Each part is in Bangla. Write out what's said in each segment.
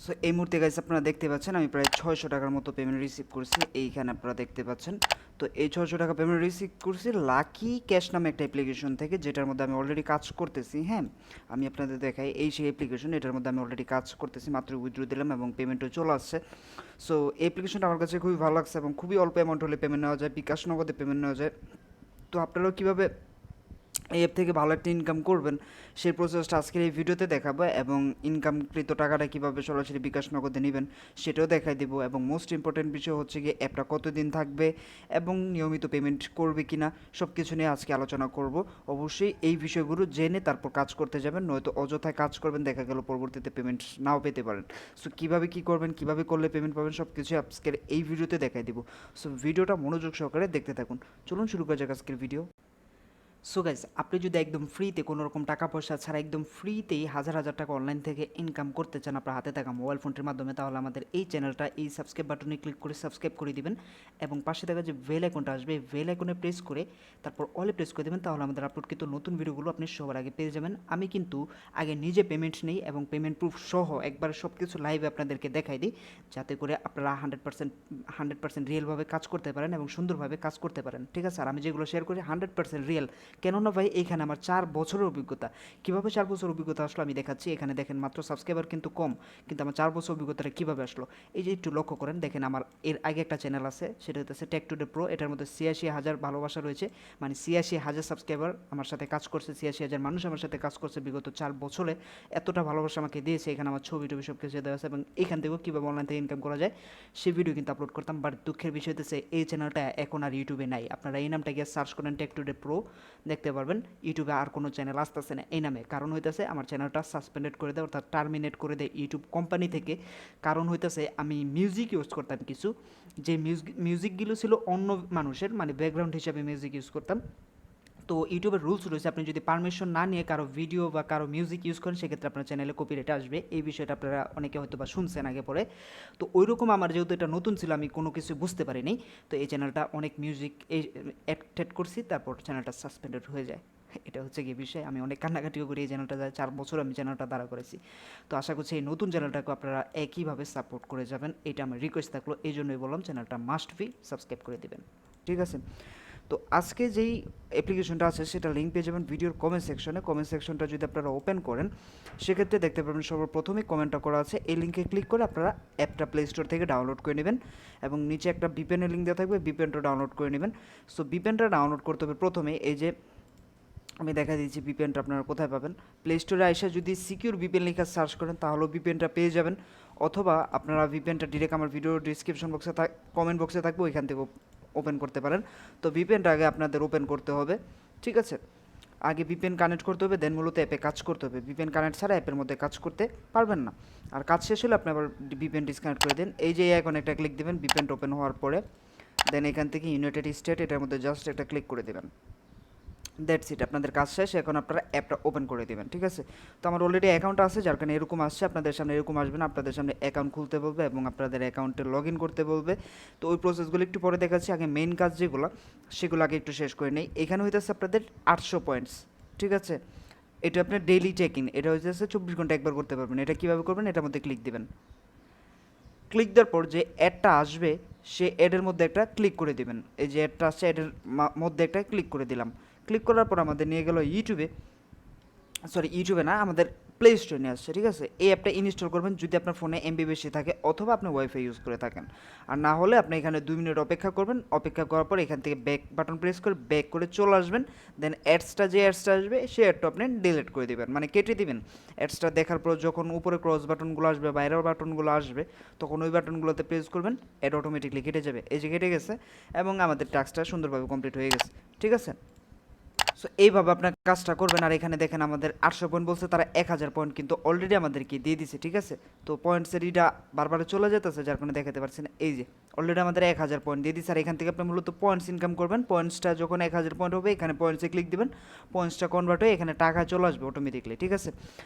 সো এই মুহূর্তে গাইস আপনারা দেখতে পাচ্ছেন আমি প্রায় 600 টাকার মতো পেমেন্ট রিসিভ করছি। এইখানে আপনারা দেখতে পাচ্ছেন। তো এই 600 টাকা পেমেন্ট রিসিভ করছি লাকি ক্যাশ নামে একটা অ্যাপ্লিকেশন থেকে, যেটার মধ্যে আমি অলরেডি কাজ করতেছি। হ্যাঁ, আমি আপনাদের দেখাই, এই সেই অ্যাপ্লিকেশন, এটার মধ্যে আমি অলরেডি কাজ করতেছি, মাত্র উইথড্র দিলাম এবং পেমেন্টও চলে আসছে। সো এই অ্যাপ্লিকেশনটা আমার কাছে খুবই ভালো লাগছে এবং খুবই অল্প অ্যামাউন্ট হলে পেমেন্ট নেওয়া যায়, বিকাশ নগদে পেমেন্ট নেওয়া যায়। তো আপনারাও কীভাবে এই অ্যাপ থেকে ভালো একটা ইনকাম করবেন সেই প্রসেসটা আজকের এই ভিডিওতে দেখাবো, এবং ইনকামকৃত টাকাটা কীভাবে সরাসরি বিকাশ নগদে নেবেন সেটাও দেখাই দেবো। এবং মোস্ট ইম্পর্ট্যান্ট বিষয় হচ্ছে গিয়ে অ্যাপটা কতদিন থাকবে এবং নিয়মিত পেমেন্ট করবে কিনা, সব কিছু নিয়ে আজকে আলোচনা করব। অবশ্যই এই বিষয়গুলো জেনে তারপর কাজ করতে যাবেন, নয়তো অযথায় কাজ করবেন, দেখা গেল পরবর্তীতে পেমেন্ট নাও পেতে পারেন। সো কীভাবে কী করবেন, কীভাবে করলে পেমেন্ট পাবেন, সব কিছু আজকের এই ভিডিওতে দেখাই দেবো। সো ভিডিওটা মনোযোগ সহকারে দেখতে থাকুন। চলুন শুরু করা যাক আজকের ভিডিও। সো গাইজ, আপনি যদি একদম ফ্রিতে কোনো রকম টাকা পয়সা ছাড়া একদম ফ্রিতেই হাজার হাজার টাকা অনলাইন থেকে ইনকাম করতে চান আপনার হাতে থাকা মোবাইল ফোনটির মাধ্যমে, তাহলে আমাদের এই চ্যানেলটা এই সাবস্ক্রাইব বাটনে ক্লিক করে সাবস্ক্রাইব করে দিবেন এবং পাশে থাকা যে বেল আইকনটা আসবে এই বেল আইকনে প্রেস করে তারপর অলে প্রেস করে দেবেন, তাহলে আমাদের আপলোডকৃত নতুন ভিডিওগুলো আপনি সবার আগে পেয়ে যাবেন। আমি কিন্তু আগে নিজে পেমেন্ট নেই এবং পেমেন্ট প্রুফ সহ একবার সব কিছু লাইভে আপনাদেরকে দেখাই দিই, যাতে করে আপনারা 100% রিয়েলভাবে কাজ করতে পারেন এবং সুন্দরভাবে কাজ করতে পারেন। ঠিক আছে, আর আমি যেগুলো শেয়ার করি 100% রিয়েল। কেননা ভাই এখানে আমার 4 বছরের অভিজ্ঞতা। কীভাবে 4 বছর অভিজ্ঞতা আসলো আমি দেখাচ্ছি। এখানে দেখেন মাত্র সাবস্ক্রাইবার কিন্তু কম, কিন্তু আমার 4 বছর অভিজ্ঞতাটা কীভাবে আসলো এই যে একটু লক্ষ্য করেন। দেখেন আমার এর আগে একটা চ্যানেল আছে, সেটা হচ্ছে টেক টুডে প্রো। এটার মধ্যে 86,000 ভালোবাসা রয়েছে, মানে 86,000 সাবস্ক্রাইবার আমার সাথে কাজ করছে, 86,000 মানুষ আমার সাথে কাজ করছে বিগত 4 বছরে। এতটা ভালোবাসা আমাকে দিয়েছে। এখানে আমার ছবি টবি সব কিছু দেওয়া আছে এবং এখান থেকেও কীভাবে অনলাইন থেকে ইনকাম করা যায় সেই ভিডিও কিন্তু আপলোড করতাম। বাট দুঃখের বিষয় হচ্ছে এই চ্যানেলটা এখন আর ইউটিউবে নাই। আপনারা এই নামটা গিয়ে সার্চ করেন টেক টুডে প্রো, দেখতে পারবেন ইউটিউবে আর কোনো চ্যানেল আসতেছে না এই নামে। কারণ হইতেছে আমার চ্যানেলটা সাসপেন্ডেড করে দেয়, অর্থাৎ টার্মিনেট করে দেয় ইউটিউব কোম্পানি থেকে। কারণ হইতেছে আমি মিউজিক ইউজ করতাম কিছু, যে মিউজিকগুলো ছিল অন্য মানুষের, মানে ব্যাকগ্রাউন্ড হিসাবে মিউজিক ইউজ করতাম। তো ইউটিউবের রুলস রয়েছে, আপনি যদি পারমিশন না নিয়ে কারো ভিডিও বা কারো মিউজিক ইউজ করেন সেক্ষেত্রে আপনার চ্যানেলে কপিরাইট আসবে। এই বিষয়টা আপনারা অনেকে হয়তো বা শুনছেন আগে পরে। তো ওইরকম আমার যেহেতু এটা নতুন ছিল, আমি কোনো কিছু বুঝতে পারিনি, তো এই চ্যানেলটা অনেক মিউজিক অ্যাড করছি, তারপর চ্যানেলটা সাসপেন্ডেড হয়ে যায়। এটা হচ্ছে গিয়ে বিষয়। আমি অনেক কান্নাকাটিও করি এই চ্যানেলটা, যায় 4 বছর আমি চ্যানেলটা দাঁড়া করেছি। তো আশা করছি এই নতুন চ্যানেলটাকে আপনারা একইভাবে সাপোর্ট করে যাবেন, এটা আমার রিকোয়েস্ট থাকলো। এই জন্যই বললাম চ্যানেলটা মাস্ট বি সাবস্ক্রাইব করে দেবেন। ঠিক আছে, তো আজকে যেই অ্যাপ্লিকেশনটা আছে সেটা লিঙ্ক পেয়ে যাবেন ভিডিওর কমেন্ট সেকশনে। কমেন্ট সেকশনটা যদি আপনারা ওপেন করেন সেক্ষেত্রে দেখতে পাবেন সর্বপ্রথমেই কমেন্টটা করা আছে। এই লিঙ্কে ক্লিক করে আপনারা অ্যাপটা প্লে স্টোর থেকে ডাউনলোড করে নেবেন এবং নিচে একটা বিপেনের লিঙ্ক দেওয়া থাকবে, বিপেনটা ডাউনলোড করে নেবেন। সো বিপেনটা ডাউনলোড করতে হবে প্রথমে, এই যে আমি দেখা দিচ্ছি বিপিএনটা আপনারা কোথায় পাবেন। প্লে স্টোরে এসে যদি সিকিউর বিপিএন লেখা সার্চ করেন তাহলেও বিপিএনটা পেয়ে যাবেন, অথবা আপনারা বিপিএনটা ডিরেক্ট আমার ভিডিও ডিসক্রিপশন বক্সে কমেন্ট বক্সে থাকবে, ওইখান থেকে ওপেন করতে পারেন। তো বিপিএনটা আগে আপনাদের ওপেন করতে হবে। ঠিক আছে, আগে বিপিএন কানেক্ট করতে হবে, দেন মূলত অ্যাপে কাজ করতে হবে। বিপিএন কানেক্ট ছাড়া অ্যাপের মধ্যে কাজ করতে পারবেন না। আর কাজ শেষ হলে আপনি আবার বিপিএন ডিসকানেক্ট করে দেন। এই যে এখন একটা ক্লিক দেবেন বিপিএনটা ওপেন হওয়ার পরে, দেন এখান থেকে ইউনাইটেড স্টেট এটার মধ্যে জাস্ট একটা ক্লিক করে দেবেন। দ্যাটস ইট, আপনাদের কাজ শেষ। এখন আপনারা অ্যাপটা ওপেন করে দেবেন। ঠিক আছে, তো আমার অলরেডি অ্যাকাউন্ট আছে, যার কারণে এরকম আসছে। আপনাদের সামনে এরকম আসবে না, আপনাদের সামনে অ্যাকাউন্ট খুলতে বলবে এবং আপনাদের অ্যাকাউন্টে লগ ইন করতে বলবে। তো ওই প্রসেসগুলো একটু পরে দেখাচ্ছি, আগে মেইন কাজ যেগুলো সেগুলো আগে একটু শেষ করে নেই। এখানে হইতেছে আপনাদের 800 পয়েন্টস। ঠিক আছে, এটা আপনার ডেইলি চেক ইন, এটা হইতেছে 24 ঘন্টা একবার করতে পারবেন। এটা কীভাবে করবেন, এটার মধ্যে ক্লিক দেবেন। ক্লিক দেওয়ার পর যে অ্যাডটা আসবে সে অ্যাডের মধ্যে একটা ক্লিক করে দেবেন। এই যে অ্যাডটা আসছে অ্যাডের মধ্যে একটা ক্লিক করে দিলাম। ক্লিক করার পর আমাদের নিয়ে গেল ইউটিউবে না, আমাদের প্লে স্টোরে নিয়ে আসছে। ঠিক আছে, এই অ্যাপটা ইনস্টল করবেন যদি আপনার ফোনে এমবি বেশি থাকে অথবা আপনি ওয়াইফাই ইউজ করে থাকেন। আর না হলে আপনি এখানে 2 মিনিট অপেক্ষা করবেন। অপেক্ষা করার পর এখান থেকে ব্যাক বাটন প্রেস করে ব্যাক করে চলে আসবেন। দেন অ্যাডসটা আসবে সেই অ্যাডটা আপনি ডিলিট করে দেবেন, মানে কেটে দিবেন। অ্যাডসটা দেখার পর যখন উপরে ক্রস বাটনগুলো আসবে বা এরর বাটনগুলো আসবে তখন ওই বাটনগুলোতে প্রেস করবেন, অ্যাড অটোমেটিকলি কেটে যাবে। এই যে কেটে গেছে এবং আমাদের টাস্কটা সুন্দরভাবে কমপ্লিট হয়ে গেছে। ঠিক আছে, সো এইভাবে আপনার কাজটা করবেন। আর এখানে দেখেন আমাদের 800 পয়েন্ট বলছে, তারা 1000 পয়েন্ট কিন্তু অলরেডি আমাদেরকে দিয়ে দিছে। ঠিক আছে, তো পয়েন্টসের ইটা বারবার চলে যেতেছে, যার কারণে দেখাতে পারছেন। এই যে অলরেডি আমাদের 1000 পয়েন্ট দিয়ে দিচ্ছে। আর এখান থেকে আপনি মূলত পয়েন্টস ইনকাম করবেন। পয়েন্টসটা যখন 1000 পয়েন্ট হবে এখানে পয়েন্টসে ক্লিক দেবেন, পয়েন্টসটা কনভার্ট হয়ে এখানে টাকা চলে আসবে অটোমেটিকলি। ঠিক আছে,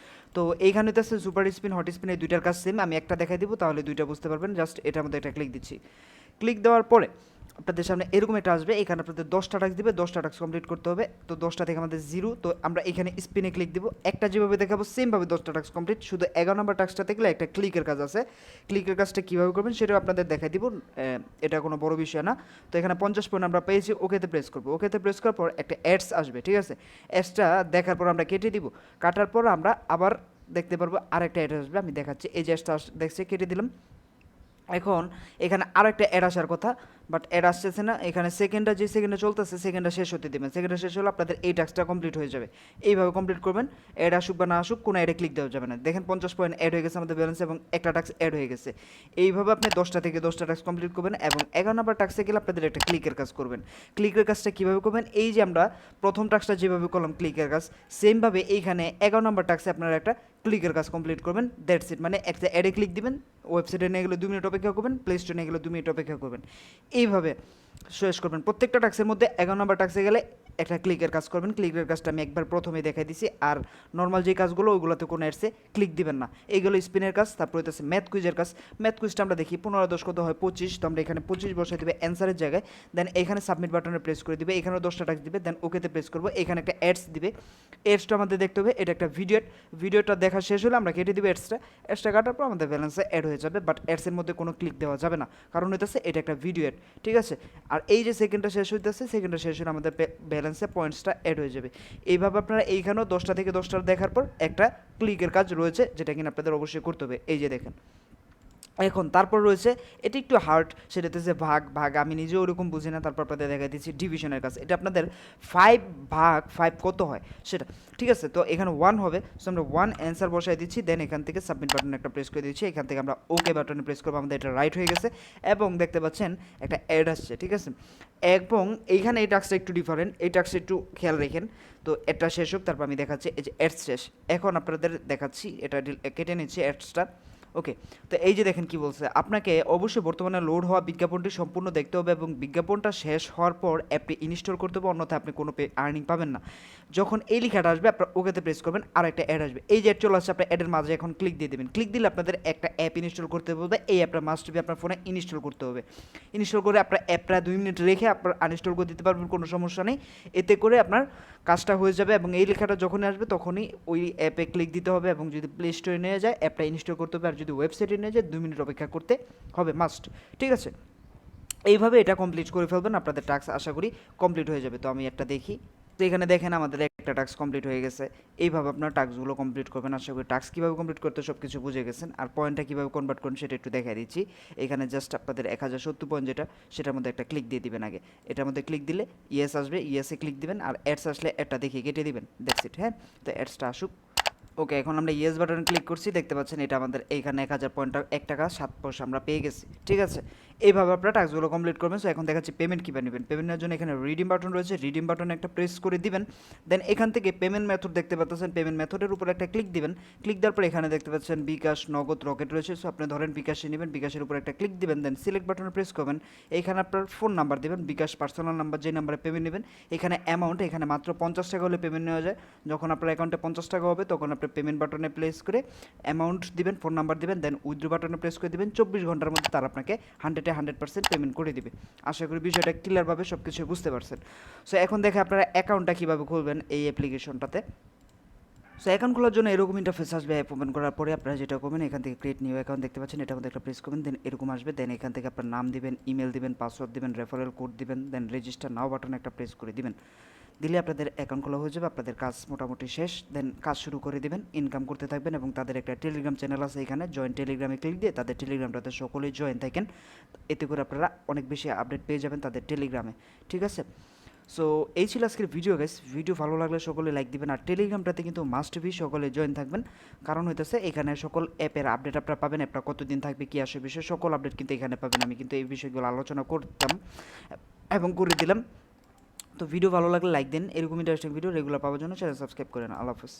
তো এইখানে তো আছে সুপার স্পিন, হট স্পিন, এই দুইটার কাজ সেম। আমি একটা দেখাই দিব তাহলে দুইটা বুঝতে পারবেন। জাস্ট এটার মধ্যে একটা ক্লিক দিচ্ছি। ক্লিক দেওয়ার পরে আপনাদের সামনে এরকম একটা আসবে, এখানে আপনাদের 10টা টাস্ক দিবে, 10টা টাস্ক কমপ্লিট করতে হবে। তো 10টা থেকে আমাদের 0, তো আমরা এখানে স্পিনে ক্লিক দিব, একটা যেভাবে দেখাবো সেমভাবে 10টা টাস্ক কমপ্লিট। শুধু 11 নম্বর টাস্কটা দেখলে একটা ক্লিকের কাজ আছে, ক্লিকের কাজটা কীভাবে করবেন সেটাও আপনাদের দেখাই দিব, এটা কোনো বড় বিষয় না। তো এখানে 50 পয়েন্ট আমরা পেয়েছি, ওকেতে প্রেস করবো, ওকেতে প্রেস করার পর একটা অ্যাডস আসবে, ঠিক আছে। অ্যাডসটা দেখার পর আমরা কেটে দিব, কাটার পর আমরা আবার দেখতে পারবো আরেকটা অ্যাড আসবে, আমি দেখাচ্ছি। এই যে অ্যাডসটা দেখছে, কেটে দিলাম। এখন এখানে আরেকটা অ্যাড আসার কথা, বাট অ্যাড আসতেছে না। এখানে সেকেন্ডটা যে সেকেন্ডে চলতেছে, সেকেন্ডটা শেষ হতে দেবেন, সেকেন্ডটা শেষ হলে আপনাদের এই টাস্কটা কমপ্লিট হয়ে যাবে। এইভাবে কমপ্লিট করবেন, অ্যাড আসুক বা না আসুক কোনো অ্যাডে ক্লিক দেওয়া যাবে না। দেখেন 50 পয়েন্ট অ্যাড হয়ে গেছে আমাদের ব্যালেন্সে এবং একটা টাস্ক অ্যাড হয়ে গেছে। এইভাবে আপনি 10টা থেকে 10টা টাস্ক কমপ্লিট করবেন এবং 11 নম্বর টাস্কে গেলে আপনাদের একটা ক্লিকের কাজ করবেন। ক্লিকের কাজটা কীভাবে করবেন, এই যে আমরা প্রথম টাস্কটা যেভাবে করলাম ক্লিকের কাজ, সেমভাবে এইখানে 11 নম্বর টাস্কে আপনারা একটা ক্লিকের কাজ কমপ্লিট করবেন, দ্যাটস ইট। মানে একটা অ্যাডে ক্লিক দিবেন, ওয়েবসাইটে নিয়ে গেলে 2 মিনিট অপেক্ষা করবেন, প্লে স্টোরে নিয়ে গেলে 2 মিনিট অপেক্ষা করবেন, এইভাবে শেষ করবেন। প্রত্যেকটা টাস্কের মধ্যে 11 নম্বর টাস্কে গেলে একটা ক্লিকের কাজ করবেন। ক্লিকের কাজটা আমি একবার প্রথমে দেখাই দিছি, আর নর্মাল যে কাজগুলো ওইগুলোতে কোনো অ্যাডসে ক্লিক দিবেন না। এইগুলো স্পিনের কাজ। তারপর হইতেছে ম্যাথ কুইজের কাজ। ম্যাথ কুইজটা আমরা দেখি 15 10 কত হয় 25, তো আমরা এখানে 25 বসাই দেবে অ্যান্সারের জায়গায়, দেন এখানে সাবমিট বাটনে প্রেস করে দিবে, এখানেও 10টা টাস্ক দিবে, দেন ওকেতে প্রেস করবো, এখানে একটা অ্যাডস দিবে। অ্যাডসটা আমাদের দেখতে হবে, এটা একটা ভিডিওটা দেখা শেষ হলে আমরা কেটে দিবে অ্যাডসটা কাটার পর আমাদের ব্যালেন্সে অ্যাড হয়ে যাবে, বাট অ্যাডসের মধ্যে কোনো ক্লিক দেওয়া যাবে না, কারণ হইতেছে এটা একটা ভিডিও অ্যাড, ঠিক আছে। আর এই যে সেকেন্ডটা শেষ হইতেছে, সেকেন্ডটা শেষ হলে আমাদের ব্যালেন্সে পয়েন্টসটা অ্যাড হয়ে যাবে। এইভাবে আপনারা এইখানেও 10টা থেকে 10টা দেখার পর একটা ক্লিকের কাজ রয়েছে, যেটা কিনা আপনাদের অবশ্যই করতে হবে। এই যে দেখেন, এখন তারপর রয়েছে, এটি একটু হার্ড, সেটা হচ্ছে ভাগ আমি নিজেও ওরকম বুঝি না। তারপর আপনাদের দেখা দিচ্ছি ডিভিশনের কাজ, এটা আপনাদের 5/5 কত হয় সেটা, ঠিক আছে। তো এখানে 1 হবে, সো আমরা 1 অ্যান্সার বসাই দিচ্ছি, দেন এখান থেকে সাবমিট বাটনে একটা প্রেস করে দিচ্ছি, এখান থেকে আমরা ওকে বাটনে প্রেস করবো, আমাদের এটা রাইট হয়ে গেছে এবং দেখতে পাচ্ছেন একটা অ্যাড আসছে, ঠিক আছে। এবং এইখানে এই টাস্কটা একটু ডিফারেন্ট, এই টাস্কটা একটু খেয়াল রেখেন। তো এটা শেষ হোক, তারপর আমি দেখাচ্ছি এই যে অ্যাডস শেষ। এখন আপনাদের দেখাচ্ছি, এটা কেটে নিচ্ছি অ্যাডসটা, ওকে। তো এই যে দেখেন কি বলছে, আপনাকে অবশ্যই বর্তমানে লোড হওয়া বিজ্ঞাপনটি সম্পূর্ণ দেখতে হবে এবং বিজ্ঞাপনটা শেষ হওয়ার পর অ্যাপটি ইনস্টল করতে হবে, অন্যথায় আপনি কোনো আর্নিং পাবেন না। যখন এই লেখাটা আসবে আপনার ওকেতে প্রেস করবেন, আর একটা অ্যাড আসবে, এই যে অ্যাড চলে আসছে, আপনার অ্যাডের মাঝে এখন ক্লিক দিয়ে দেবেন। ক্লিক দিলে আপনাদের একটা অ্যাপ ইনস্টল করতে হবে, এই অ্যাপটা মাস্ট বি আপনার ফোনে ইনস্টল করতে হবে। ইনস্টল করে আপনার অ্যাপটা 2 মিনিট রেখে আপনার আনইনস্টল করে দিতে পারবেন, কোনো সমস্যা নেই। এতে করে আপনার কাজটা হয়ে যাবে এবং এই লেখাটা যখনই আসবে তখনই ওই অ্যাপে ক্লিক দিতে হবে এবং যদি প্লে স্টোরে নিয়ে যায় অ্যাপটা ইনস্টল করতে হবে, আর যদি ওয়েবসাইটে নিয়ে যায় 2 মিনিট অপেক্ষা করতে হবে মাস্ট, ঠিক আছে। এইভাবে এটা কমপ্লিট করে ফেলবেন, আপনাদের টাস্ক আশা করি কমপ্লিট হয়ে যাবে। তো আমি একটা দেখি, তো এখানে দেখেন আমাদের একটা টাস্ক কমপ্লিট হয়ে গেছে। এইভাবে আপনার টাস্কগুলো কমপ্লিট করবেন, আশা করি টাস্ক কীভাবে কমপ্লিট করতে সব কিছু বুঝে গেছেন। আর পয়েন্টটা কীভাবে কনভার্ট করুন সেটা একটু দেখাই দিচ্ছি। এখানে জাস্ট আপনাদের 1070 পয়েন্ট যেটা, সেটার মধ্যে একটা ক্লিক দিয়ে দিবেন আগে। এটার মধ্যে ক্লিক দিলে ইয়েস আসবে, ইয়েসে ক্লিক দিবেন, আর অ্যাডস আসলে একটা দেখে কেটে দিবেন, দ্যাটস ইট। হ্যাঁ, তো অ্যাডসটা আসুক, ওকে। এখন আমরা ইয়েস বাটনে ক্লিক করছি, দেখতে পাচ্ছেন এটা আমাদের এইখানে 1000 পয়েন্ট 1 টাকা 7 পয়সা আমরা পেয়ে গেছি, ঠিক আছে। এইভাবে আপনারা টাস্কগুলো কমপ্লিট করবেন। সো এখন দেখাচ্ছি পেমেন্ট কীভাবে নেবেন। পেমেন্টের জন্য এখানে রিডিম বাটন রয়েছে, রিডিম বাটনে একটা প্রেস করে দিবেন, দেন এখান থেকে পেমেন্ট মেথড দেখতে পাচ্ছেন, পেমেন্ট মেথডের উপর একটা ক্লিক দিবেন। ক্লিক দেওয়ার পর এখানে দেখতে পাচ্ছেন বিকাশ, নগদ, রকেট রয়েছে। সো আপনি ধরেন বিকাশে নেবেন, বিকাশের উপর একটা ক্লিক দিবেন, দেন সিলেক্ট বাটনে প্রেস করবেন। এখানে আপনার ফোন নাম্বার দেবেন, বিকাশ পার্সোনাল নাম্বার যে নাম্বারে পেমেন্ট নেবেন। এখানে অ্যামাউন্ট, এখানে মাত্র 50 টাকা হলে পেমেন্ট নেওয়া যায়। যখন আপনার অ্যাকাউন্টে 50 টাকা হবে তখন আপনি পেমেন্ট বাটনে প্রেস করে অ্যামাউন্ট দিবেন, ফোন নাম্বার দিবেন, দেন উইথড্র বাটনে প্রেস করে দিবেন। 24 ঘন্টার মধ্যে তারা আপনাকে 100% পেমেন্ট করে দিবে। আশা করি বিষয়টা ক্লিয়ারভাবে সব কিছু বুঝতে পারছেন। সো এখন দেখে আপনারা অ্যাকাউন্টটা কীভাবে খুলবেন এই অ্যাপ্লিকেশনটাতে। সো অ্যাকাউন্ট খোলার জন্য এরকম ইন্টারফেস আসবে। অ্যাপ ওপেন করার পরে আপনারা যেটা করবেন, এখান থেকে ক্রিয়েট নিউ অ্যাকাউন্ট দেখতে পাচ্ছেন, এটার মধ্যে একটা প্রেস করবেন, দেন এরকম আসবে। দেন এখান থেকে আপনার নাম দিবেন, ইমেল দিবেন, পাসওয়ার্ড দিবেন, রেফারেল কোড দিবেন, দেন রেজিস্টার নাও বাটনে একটা প্রেস করে দিবেন। দিলে আপনাদের অ্যাকাউন্ট খোলা হয়ে যাবে, আপনাদের কাজ মোটামুটি শেষ। দেন কাজ শুরু করে দিবেন, ইনকাম করতে থাকবেন এবং তাদের একটা টেলিগ্রাম চ্যানেল আছে, এখানে জয়েন টেলিগ্রামে ক্লিক দিয়ে তাদের টেলিগ্রামটাতে সকলেই জয়েন থাকেন। এতে করে আপনারা অনেক বেশি আপডেট পেয়ে যাবেন তাদের টেলিগ্রামে, ঠিক আছে। সো এই ছিল আজকের ভিডিও গাইস। ভিডিও ভালো লাগলে সকলে লাইক দিবেন, আর টেলিগ্রামটাতে কিন্তু মাস্ট বি সকলে জয়েন থাকবেন, কারণ হইতেছে এখানে সকল অ্যাপের আপডেট আপনারা পাবেন, অ্যাপটা কতদিন থাকবে, কী আসে বিষয় সকল আপডেট কিন্তু এখানে পাবেন। আমি কিন্তু এই বিষয়গুলো আলোচনা করতাম এবং করে দিলাম। তো ভিডিও ভালো লাগলে লাইক দিন, এরকম ইন্টারেস্টিং ভিডিও রেগুলার পাওয়ার জন্য চ্যানেল সাবস্ক্রাইব করেন। আল্লাহ হাফেজ।